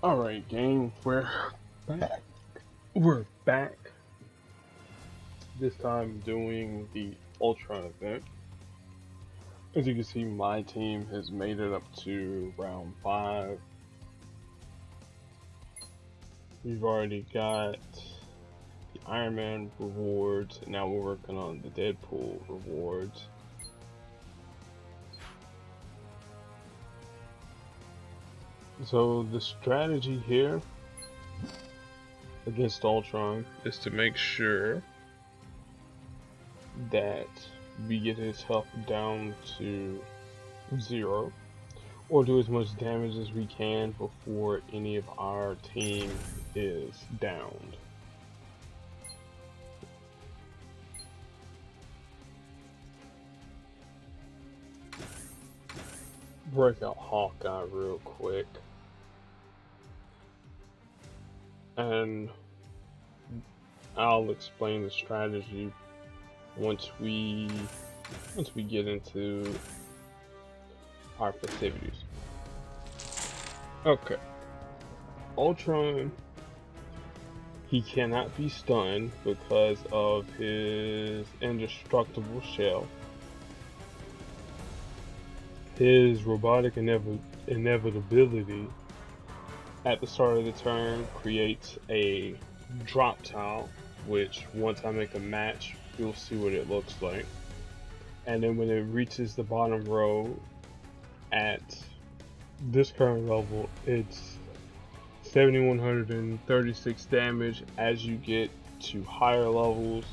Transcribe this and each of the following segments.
Alright, gang, we're back. We're back. This time doing the Ultron event. As you can see, my team has made it up to round 5. We've already got the Iron Man rewards, and now we're working on the Deadpool rewards. So the strategy here against Ultron is to make sure that we get his health down to 0, or do as much damage as we can before any of our team is downed. Break out Hawkeye real quick. And I'll explain the strategy once we get into our festivities. Okay. Ultron, he cannot be stunned because of his indestructible shell. His robotic inevitability at the start of the turn creates a drop tile, which once I make a match, you'll see what it looks like. And then when it reaches the bottom row at this current level, it's 7,136 damage. As you get to higher levels,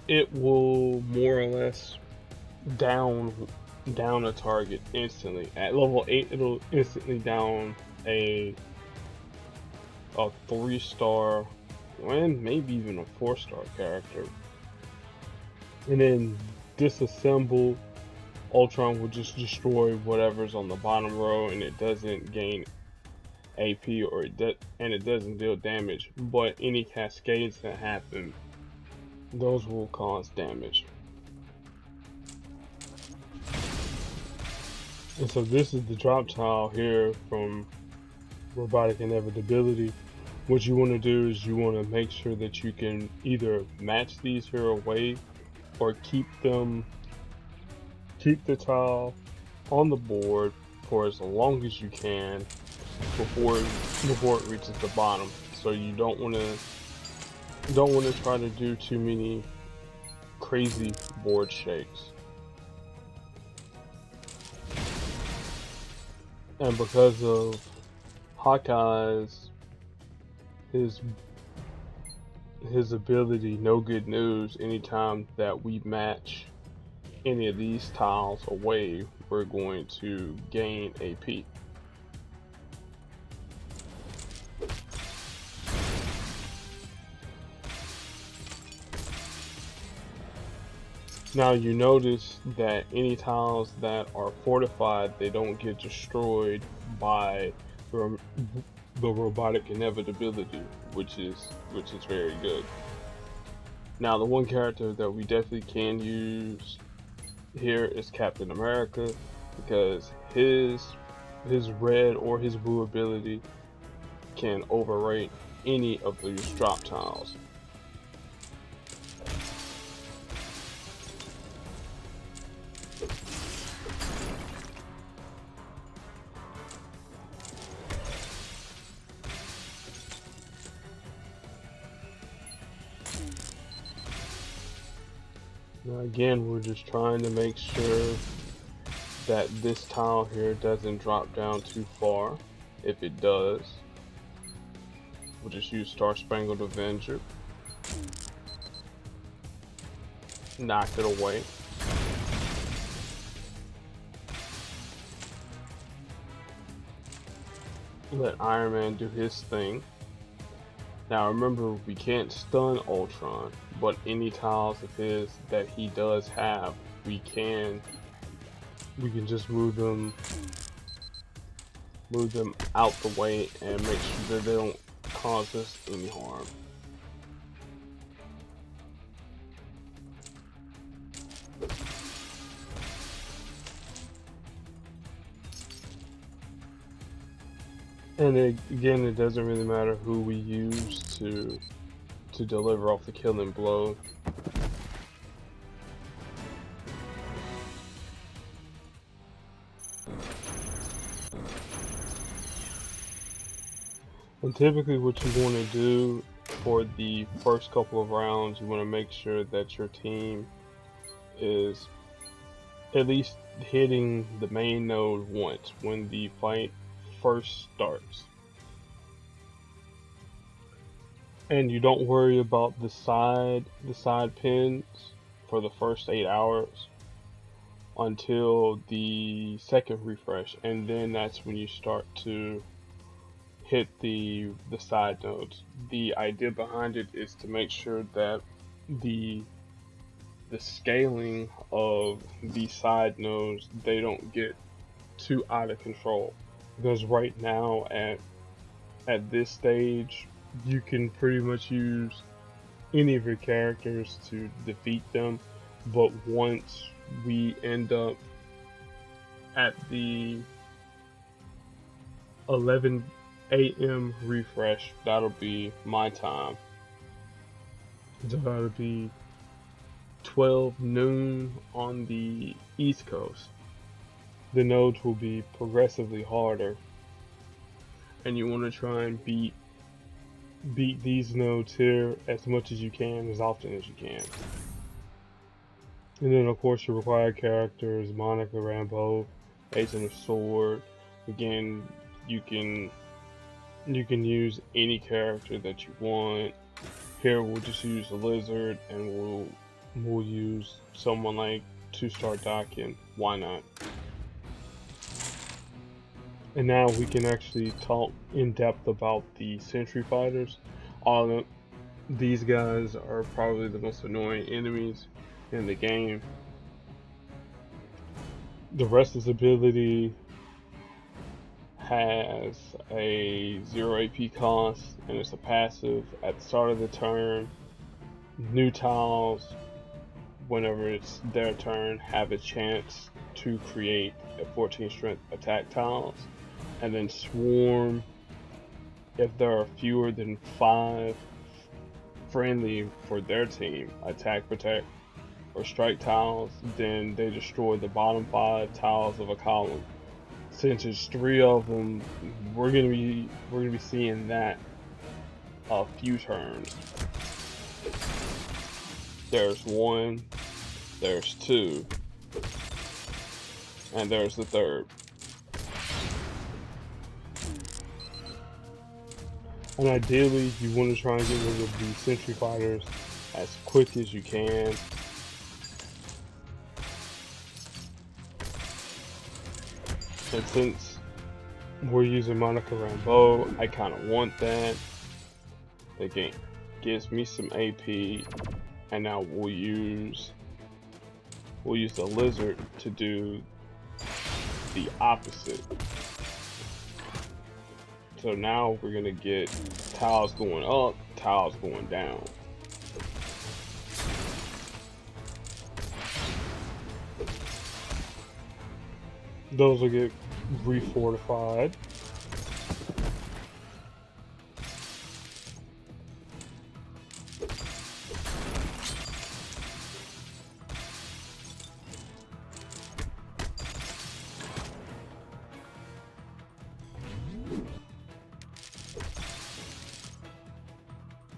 it will more or less down a target instantly. At level 8, it'll instantly down a 3-star and maybe even a 4-star character. And then disassemble, Ultron will just destroy whatever's on the bottom row, and it doesn't gain AP and it doesn't deal damage, but any cascades that happen, those will cause damage. And so this is the drop tile here from Robotic Inevitability. What you want to do is you want to make sure that you can either match these here away or keep the tile on the board for as long as you can before it reaches the bottom. So you don't want to try to do too many crazy board shakes. And because of Hawkeye's his ability, no good news, anytime that we match any of these tiles away, we're going to gain AP. Now you notice that any tiles that are fortified, they don't get destroyed by the robotic inevitability, which is very good. Now the one character that we definitely can use here is Captain America, because his red or his blue ability can overrate any of these drop tiles. Now again, we're just trying to make sure that this tile here doesn't drop down too far. If it does, we'll just use Star Spangled Avenger. Knock it away. Let Iron Man do his thing. Now remember, we can't stun Ultron, but any tiles of his that he does have, we can just move them out the way and make sure that they don't cause us any harm. And again, it doesn't really matter who we use to deliver off the killing blow. And typically what you want to do for the first couple of rounds, you want to make sure that your team is at least hitting the main node once when the fight first starts. And you don't worry about the side pins for the first 8 hours until the second refresh, and then that's when you start to hit the side nodes. The idea behind it is to make sure that the scaling of the side nodes, they don't get too out of control, because right now at this stage you can pretty much use any of your characters to defeat them, but once we end up at the 11 a.m. refresh, that'll be my time. So that'll be 12 noon on the East Coast. The nodes will be progressively harder, and you want to try and beat these nodes here as much as you can, as often as you can. And then of course your required characters: Monica Rambeau, Agent of Sword. Again, you can use any character that you want. Here we'll just use the Lizard, and we'll use someone like 2-star Dakin. Why not? And now we can actually talk in depth about the Sentry Fighters. All of these guys are probably the most annoying enemies in the game. The Restless ability has a 0 AP cost, and it's a passive. At the start of the turn, new tiles, whenever it's their turn, have a chance to create a 14 strength attack tiles. And then Swarm, if there are fewer than 5 friendly for their team attack, protect, or strike tiles, then they destroy the bottom 5 tiles of a column. Since it's 3 of them, we're gonna be seeing that a few turns. There's 1, there's 2, and there's the 3rd. And ideally, you want to try and get rid of the Sentry Fighters as quick as you can. And since we're using Monica Rambeau, I kind of want that. The game gives me some AP, and now we'll use the Lizard to do the opposite. So now we're gonna get tiles going up, tiles going down. Those will get refortified.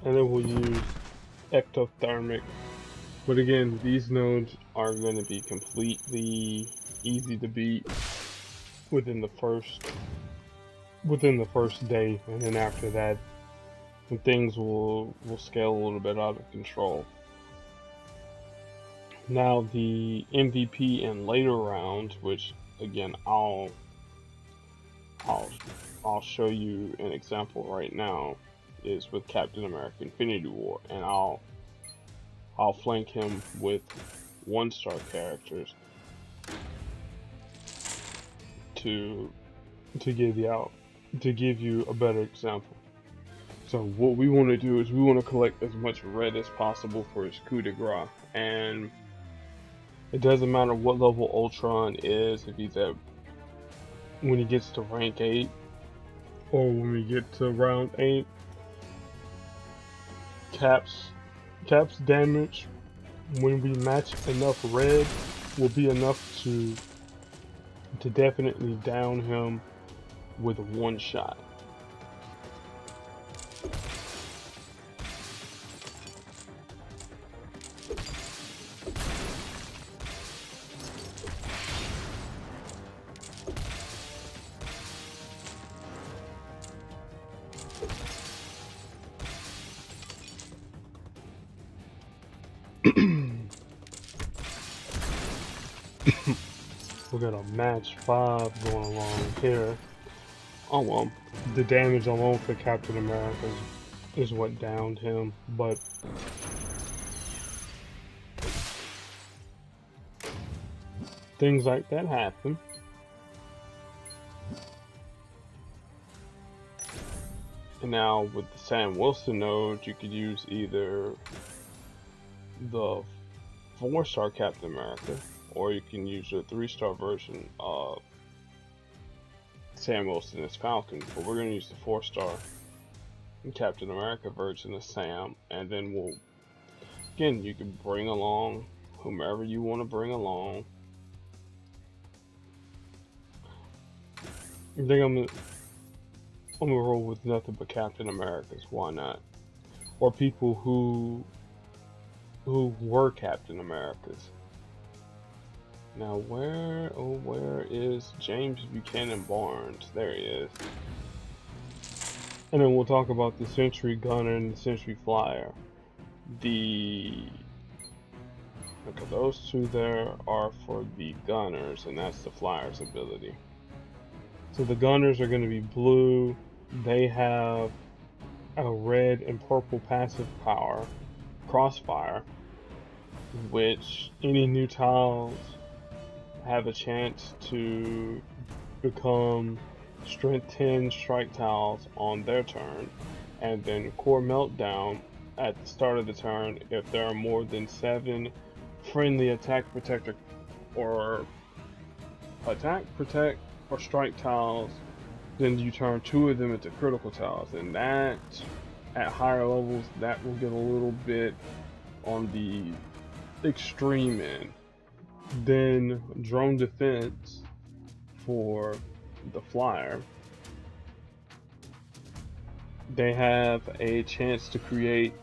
And then we'll use ectothermic. But again, these nodes are going to be completely easy to beat within the first day, and then after that, things will scale a little bit out of control. Now the MVP in later rounds, which again I'll show you an example right now, is with Captain America Infinity War, and I'll flank him with 1-star characters to give you a better example. So what we want to do is we want to collect as much red as possible for his coup de grace, and it doesn't matter what level Ultron is. If he's when he gets to rank 8, or when we get to round 8, Cap's damage when we match enough red will be enough to definitely down him with one shot. We got a match 5 going along here. Oh well, the damage alone for Captain America is what downed him, but things like that happen. And now with the Sam Wilson node, you could use either the 4-star Captain America, or you can use the 3-star version of Sam Wilson as Falcon. But we're going to use the 4-star Captain America version of Sam, and then we'll, again, you can bring along whomever you want to bring along. I think I'm gonna roll with nothing but Captain Americas. Why not? Or people who were Captain Americas. Now where is James Buchanan Barnes? There he is. And then we'll talk about the Sentry Gunner and the Sentry Flyer. Okay, those two there are for the Gunners, and that's the Flyer's ability. So the Gunners are going to be blue. They have a red and purple passive power, Crossfire, which any new tiles have a chance to become Strength 10 strike tiles on their turn, and then Core Meltdown at the start of the turn if there are more than 7 friendly attack, protect, or strike tiles. Then you turn 2 of them into critical tiles, and that, at higher levels, that will get a little bit on the extreme end. Then Drone Defense for the Flyer. They have a chance to create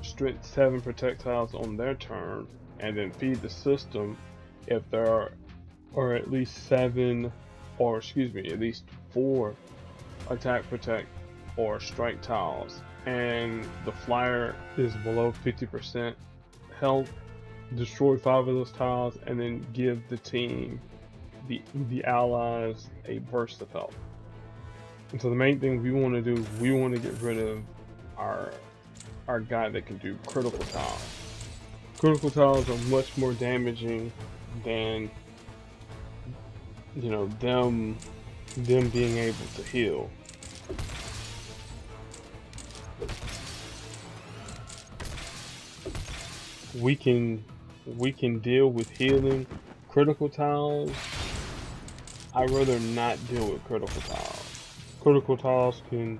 Strength 7 projectiles on their turn, and then feed the system if there are at least 4 attack, protect, or strike tiles, and the Flyer is below 50% health. Destroy 5 of those tiles, and then give the team, the allies, a burst of health. And so the main thing we want to do, we want to get rid of our guy that can do critical tiles. Critical tiles are much more damaging than, you know, them being able to heal. We can deal with healing. Critical tiles, I'd rather not deal with critical tiles. Critical tiles can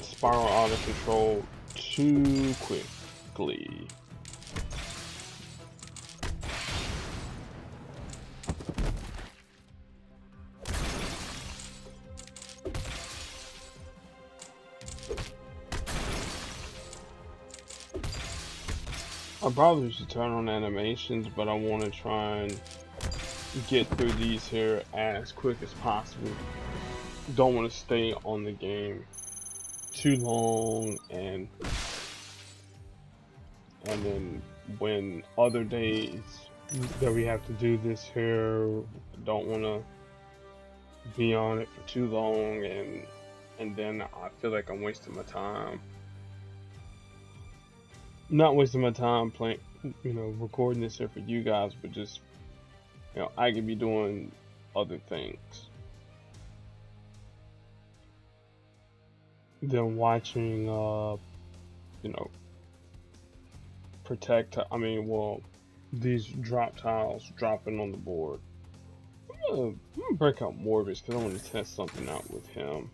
spiral out of control too quickly. I probably should turn on animations, but I want to try and get through these here as quick as possible. Don't want to stay on the game too long, and then when other days that we have to do this here, don't want to be on it for too long, and then I feel like I'm wasting my time. Not wasting my time playing, recording this here for you guys, but just, I could be doing other things than watching, these drop tiles dropping on the board. gonna break out Morbius because I want to test something out with him.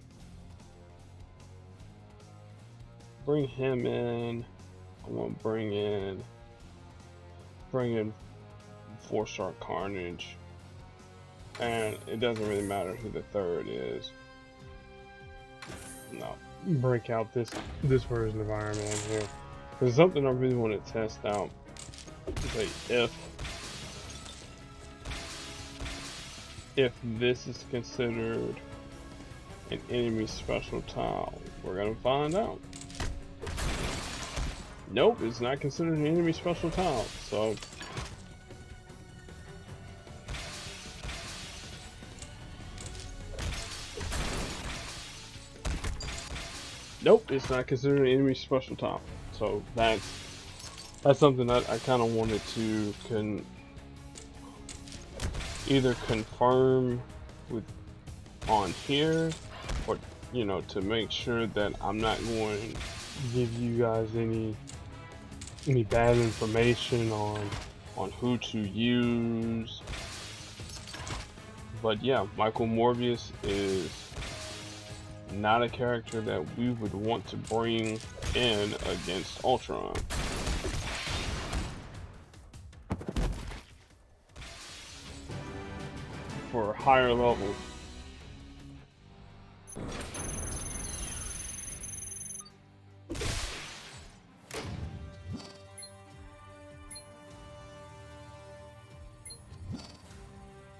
Bring him in. I want to bring in 4-star Carnage, and it doesn't really matter who the third is. No, break out this version of Iron Man here. There's something I really want to test out. Like if this is considered an enemy special tile, we're gonna find out. Nope, it's not considered an enemy special tile, so nope, it's not considered an enemy special tile. So that's something that I kind of wanted to either confirm with on here, or to make sure that I'm not going to give you guys any bad information on who to use. But yeah, Michael Morbius is not a character that we would want to bring in against Ultron. For higher levels.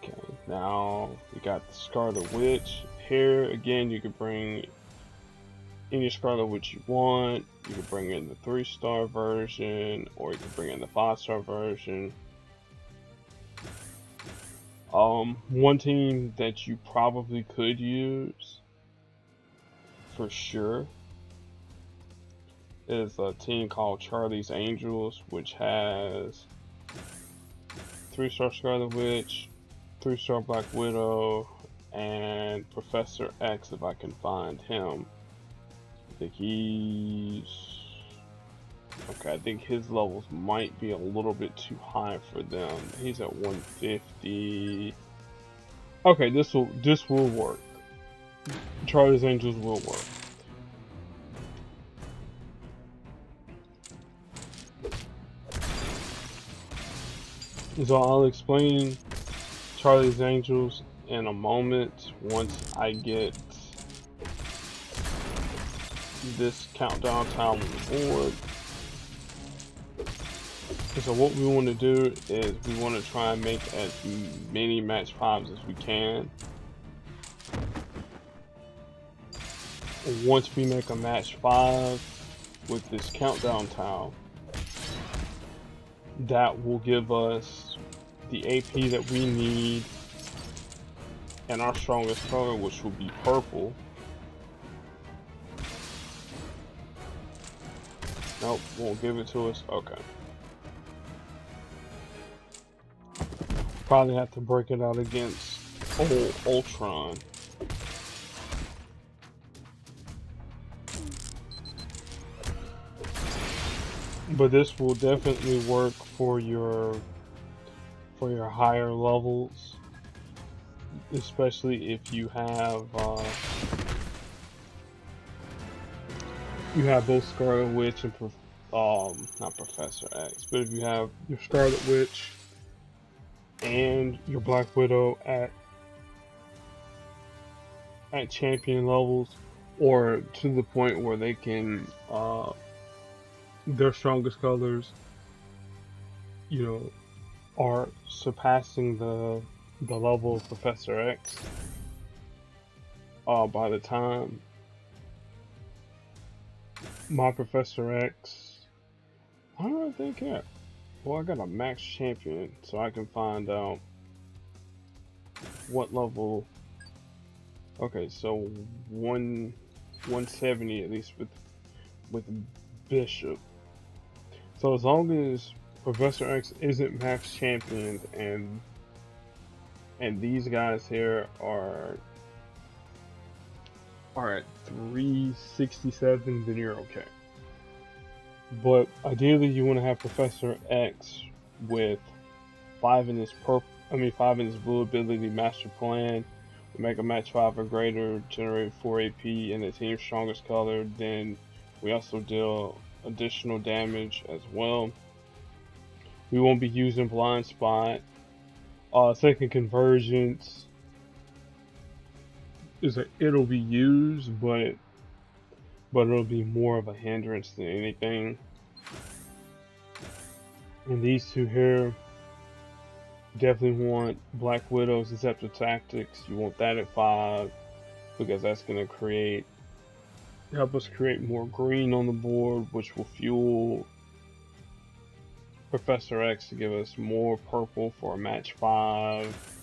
Okay, now we got the Scarlet Witch. Here again, you could bring any Scarlet Witch you want. You could bring in the 3-star version, or you could bring in the 5-star version. One team that you probably could use for sure is a team called Charlie's Angels, which has 3-star Scarlet Witch, 3-star Black Widow, and Professor X if I can find him. I think I think his levels might be a little bit too high for them. He's at 150. Okay, this will work. Charlie's Angels will work. So I'll explain Charlie's Angels in a moment once I get this countdown tile on the board. So what we want to do is we want to try and make as many match 5s as we can. Once we make a match 5 with this countdown tile, that will give us the AP that we need and our strongest color, which will be purple. Nope, won't give it to us. Okay. Probably have to break it out against Ultron. But this will definitely work for your higher levels, especially if you have both Scarlet Witch and not Professor X, but if you have your Scarlet Witch and your Black Widow at champion levels, or to the point where they can their strongest colors, are surpassing the level of Professor X. By the time my Professor X, I don't know if they care. Well, I got a max champion, so I can find out what level. Okay, so 170 at least with Bishop. So as long as Professor X isn't max championed and these guys here are at 367, then you're okay. But ideally, you want to have Professor X with 5 in his 5 invisibility master plan. We make a match 5 or greater, generate 4 AP in the team's strongest color. Then we also deal additional damage as well. We won't be using blind spot. Second convergence it'll be used, but it'll be more of a hindrance than anything. And these two here, definitely want Black Widow's Deceptive Tactics. You want that at 5 because that's going to help us create more green on the board, which will fuel Professor X to give us more purple for a match 5.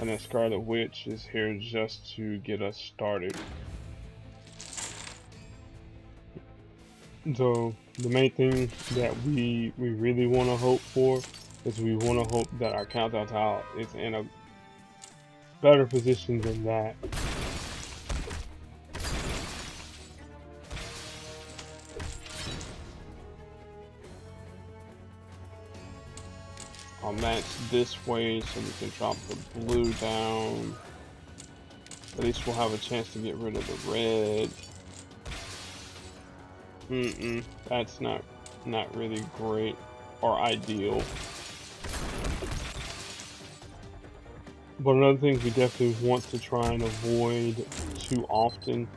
And then Scarlet Witch is here just to get us started. So the main thing that we really want to hope for is we want to hope that our countdown tile is in a better position than that. I'll match this way so we can drop the blue down. At least we'll have a chance to get rid of the red. That's not really great or ideal. But another thing we definitely want to try and avoid too often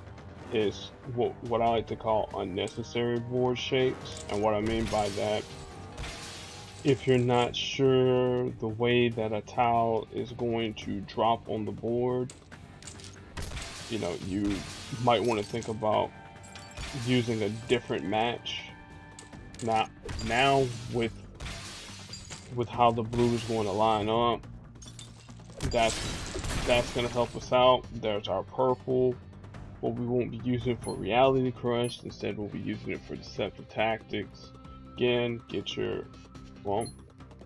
is what I like to call unnecessary board shapes. And what I mean by that, if you're not sure the way that a tile is going to drop on the board, you know, you might want to think about using a different match. Now with how the blue is going to line up, that's going to help us out. There's our purple. What we won't be using for Reality Crush, instead we'll be using it for Deceptive Tactics. Again, get your, well,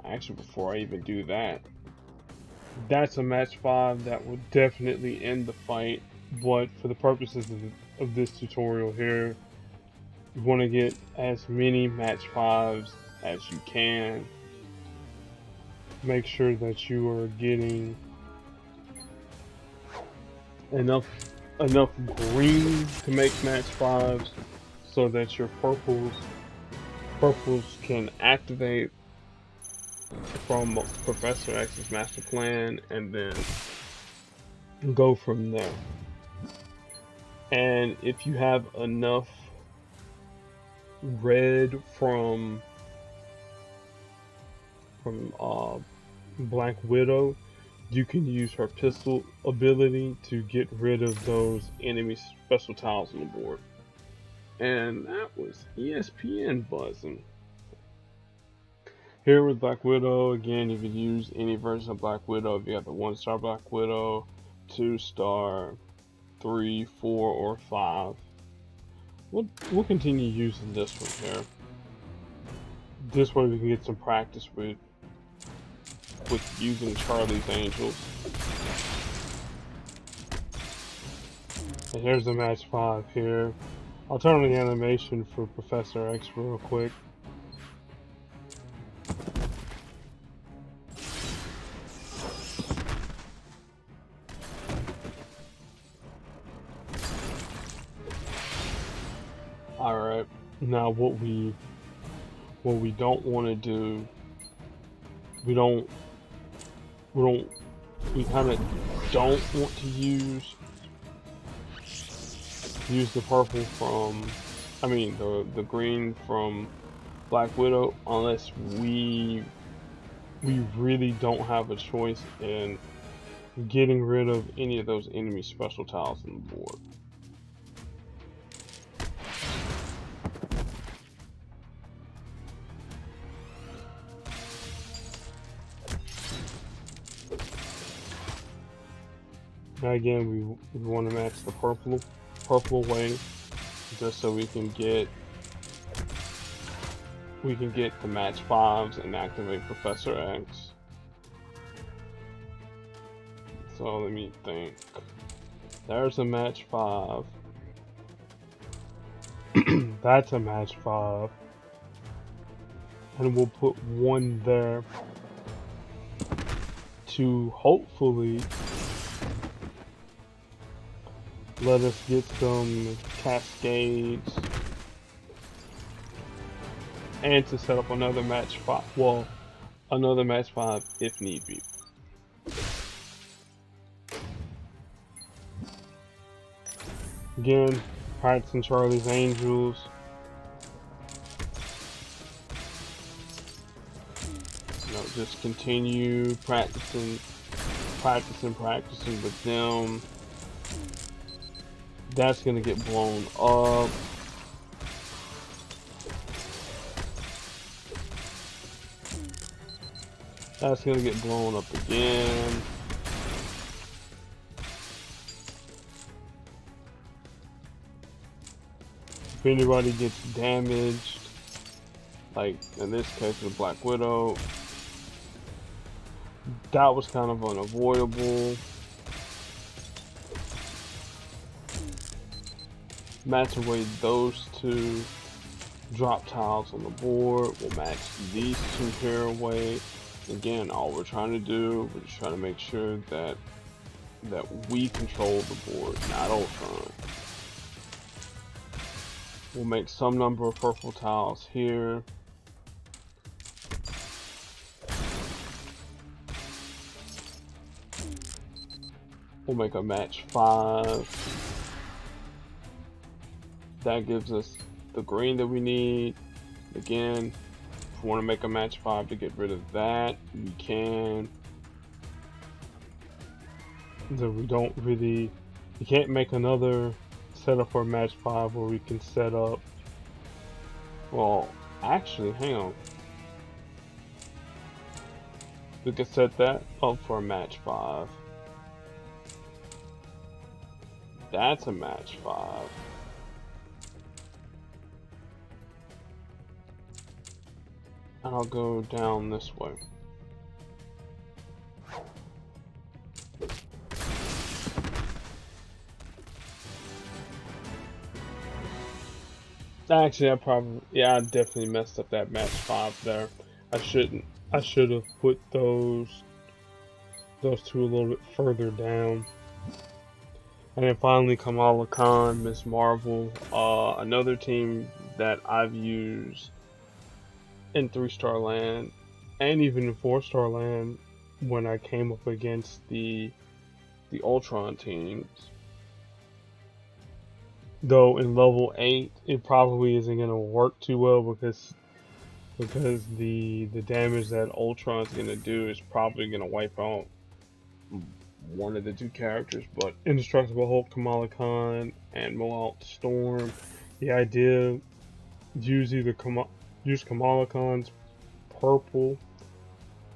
actually before I even do that, that's a match 5 that will definitely end the fight. But for the purposes of this tutorial here, you want to get as many match 5s as you can. Make sure that you are getting enough green to make match 5s so that your purples can activate from Professor X's master plan and then go from there. And if you have enough red from Black Widow, you can use her pistol ability to get rid of those enemy special tiles on the board. And that was ESPN buzzing. Here with Black Widow, again, you could use any version of Black Widow. If you have the 1-star Black Widow, 2-star, 3, 4, or 5. We'll continue using this one here. This way we can get some practice with using Charlie's Angels. And here's the match 5 here. I'll turn on the animation for Professor X real quick. Alright, now what we don't want to do, we kind of don't want to use the purple from, the green from Black Widow unless we really don't have a choice in getting rid of any of those enemy special tiles on the board. Now again, we want to match the purple way, just so we can get the match 5s and activate Professor X. So let me think. There's a match 5. That's a match 5. And we'll put 1 there to hopefully let us get some cascades and to set up another match 5. Well, another match 5 if need be. Again, practicing Charlie's Angels. You know, just continue practicing with them. That's gonna get blown up. That's gonna get blown up again. If anybody gets damaged, like in this case with Black Widow, that was kind of unavoidable. Match away those two drop tiles on the board. We'll match these two pair away. Again, all we're trying to do, we're just trying to make sure that we control the board, not Ultron. We'll make some number of purple tiles here. We'll make a match 5. That gives us the green that we need. Again, if we want to make a match 5 to get rid of that, we can. So we don't really, we can't make another setup for match 5 where we can set up, well, actually, hang on. We can set that up for a match 5. That's a match 5. And I'll go down this way. Actually, I definitely messed up that match 5 there. I should have put those two a little bit further down. And then finally, Kamala Khan, Miss Marvel, another team that I've used in 3-star land and even in 4-star land when I came up against the Ultron teams. Though in level 8 it probably isn't going to work too well because the damage that Ultron's going to do is probably going to wipe out one of the two characters. But Indestructible Hulk, Kamala Khan, and Malalt Storm, the idea, use Kamala Khan's purple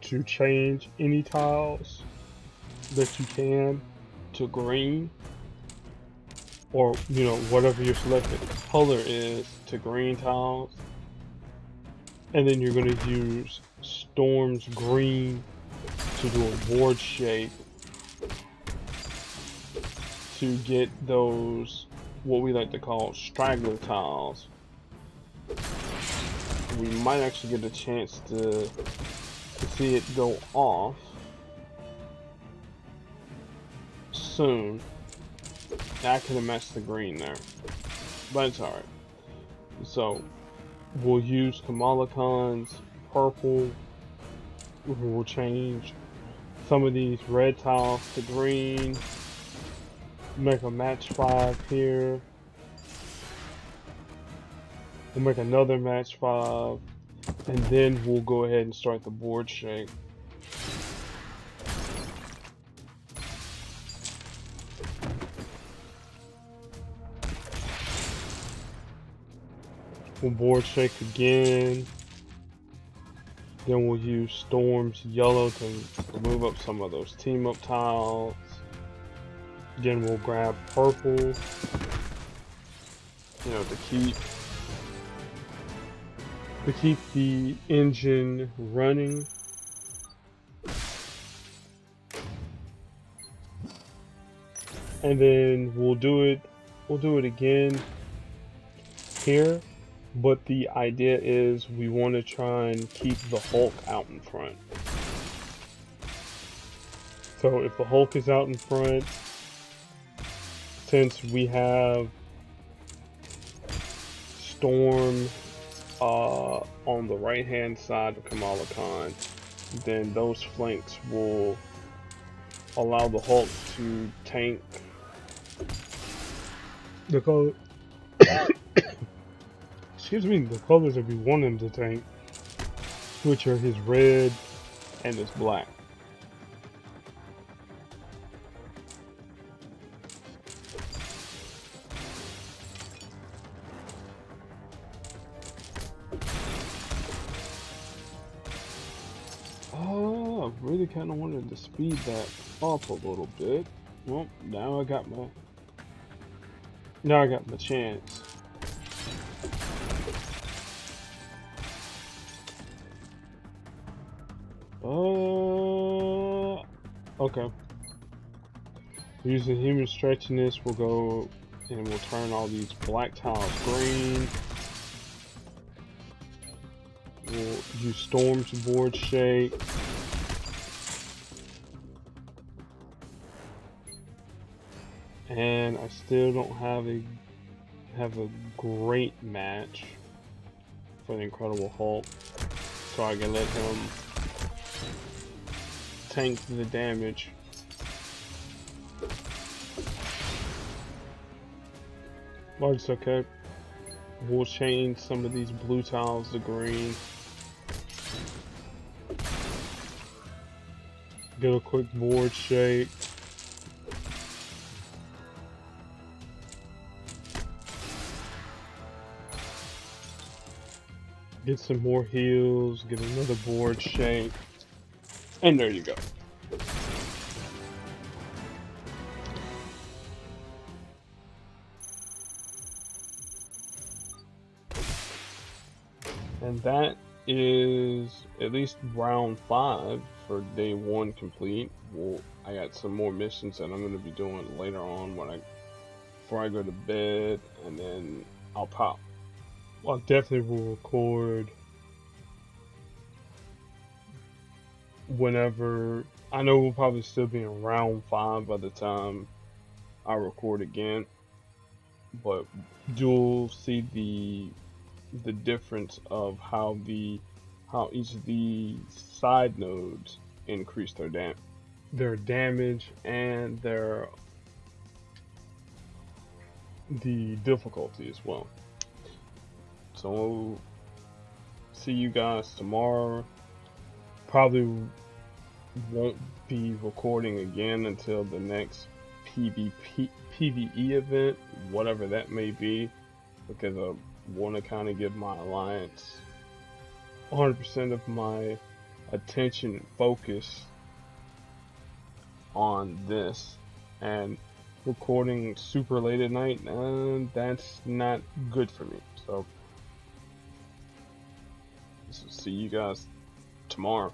to change any tiles that you can to green, or you know, whatever your selected color is, to green tiles, and then you're going to use Storm's green to do a board shape to get those, what we like to call straggler tiles. We might actually get a chance to see it go off soon. I could have matched the green there, but it's alright. So we'll use Kamala Khan's purple. We'll change some of these red tiles to green. Make a match 5 here. We'll make another match 5, and then we'll go ahead and start the board shake. We'll board shake again. Then we'll use Storm's yellow to remove up some of those team up tiles. Again, we'll grab purple, you know, to keep the engine running. And then we'll do it again here, but the idea is we want to try and keep the Hulk out in front. So if the Hulk is out in front, since we have Storm on the right hand side of Kamala Khan, then those flanks will allow the Hulk to tank the color. Excuse me, the colors that we want him to tank, which are his red and his black. Oh, I really kind of wanted to speed that up a little bit. Well, now I got my chance. Okay. Using human stretchiness, we'll go and we'll turn all these black tiles green. We'll use Storm's board shake. And I still don't have a great match for the Incredible Hulk, so I can let him tank the damage. But it's okay. We'll change some of these blue tiles to green. Get a quick board shake. Get some more heals, get another board shake, and there you go. And that is at least round 5 for day 1 complete. Well, I got some more missions that I'm going to be doing later on before I go to bed, and then I'll pop. I definitely will record whenever. I know we'll probably still be in round 5 by the time I record again, but you'll see the difference of how each of the side nodes increase their damage and the difficulty as well. So see you guys tomorrow. Probably won't be recording again until the next PvE event, whatever that may be, because I want to kind of give my alliance 100% of my attention and focus on this. And recording super late at night, that's not good for me. So see you guys tomorrow.